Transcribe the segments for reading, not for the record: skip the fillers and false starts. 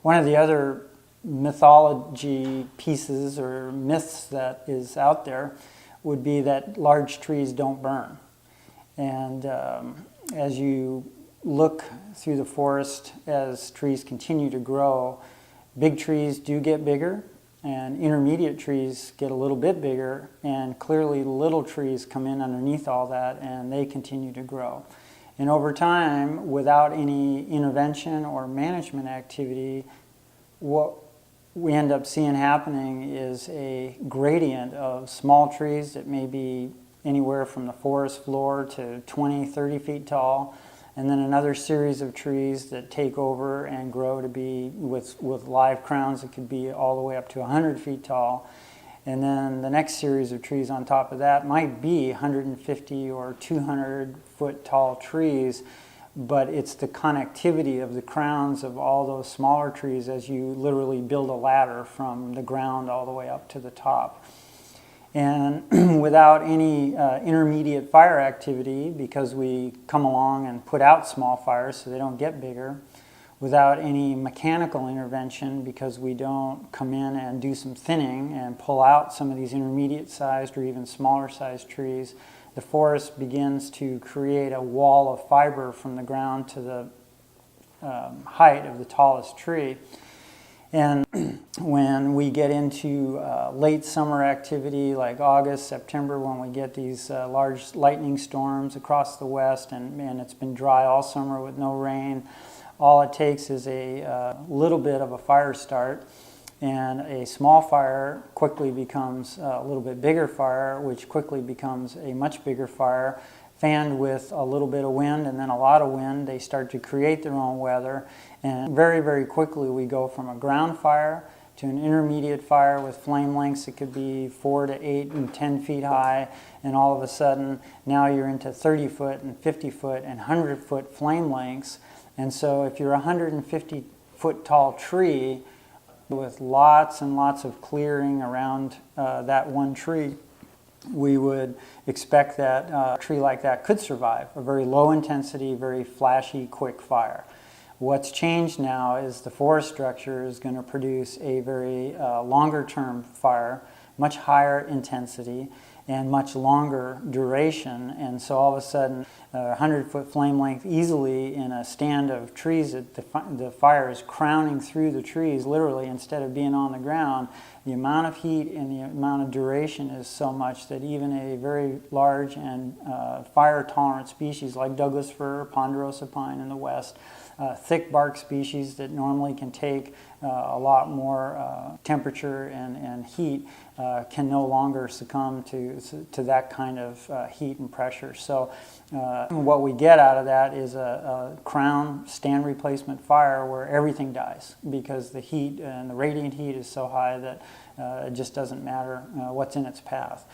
One of the other mythology pieces or myths that is out there would be that large trees don't burn. And as you look through the forest, as trees continue to grow, big trees do get bigger, and intermediate trees get a little bit bigger, and clearly little trees come in underneath all that and they continue to grow. And over time, without any intervention or management activity, what we end up seeing happening is a gradient of small trees that may be anywhere from the forest floor to 20, 30 feet tall, and then another series of trees that take over and grow to be, with live crowns, it could be all the way up to 100 feet tall. And then the next series of trees on top of that might be 150 or 200 foot tall trees, but it's the connectivity of the crowns of all those smaller trees as you literally build a ladder from the ground all the way up to the top. And without any intermediate fire activity, because we come along and put out small fires so they don't get bigger, without any mechanical intervention, because we don't come in and do some thinning and pull out some of these intermediate sized or even smaller sized trees, the forest begins to create a wall of fiber from the ground to the height of the tallest tree. And when we get into late summer activity like August, September, when we get these large lightning storms across the west, and it's been dry all summer with no rain, all it takes is a little bit of a fire start, and a small fire quickly becomes a little bit bigger fire, which quickly becomes a much bigger fire. Fanned with a little bit of wind and then a lot of wind, they start to create their own weather, and very, very quickly we go from a ground fire to an intermediate fire with flame lengths that could be 4 to 8 and 10 feet high, and all of a sudden now you're into 30 foot and 50 foot and 100 foot flame lengths. And so if you're a 150 foot tall tree with lots and lots of clearing around that one tree, we would expect that a tree like that could survive a very low intensity, very flashy, quick fire. What's changed now is the forest structure is going to produce a very longer term fire, much higher intensity and much longer duration, and so all of a sudden a 100-foot flame length easily in a stand of trees, that the fire is crowning through the trees literally instead of being on the ground. The amount of heat and the amount of duration is so much that even a very large and fire-tolerant species like Douglas fir or ponderosa pine in the west, thick bark species that normally can take a lot more temperature and heat, can no longer succumb to that kind of heat and pressure. So what we get out of that is a crown stand replacement fire where everything dies, because the heat and the radiant heat is so high that it just doesn't matter what's in its path.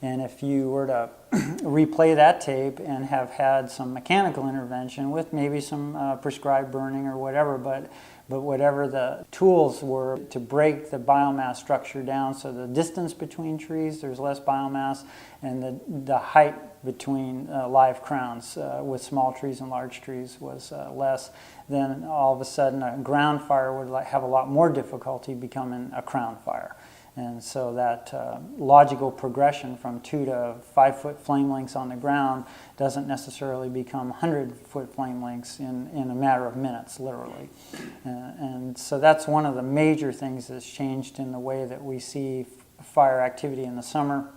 And if you were to replay that tape and have had some mechanical intervention with maybe some prescribed burning or whatever, but whatever the tools were to break the biomass structure down, so the distance between trees, there's less biomass, and the height between live crowns with small trees and large trees was less, then all of a sudden a ground fire would have a lot more difficulty becoming a crown fire. And so that logical progression from 2 to 5 foot flame lengths on the ground doesn't necessarily become 100-foot flame lengths in a matter of minutes, literally. And so that's one of the major things that's changed in the way that we see fire activity in the summer,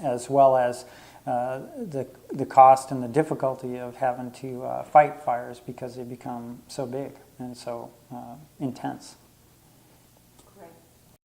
as well as the cost and the difficulty of having to fight fires because they become so big and so intense.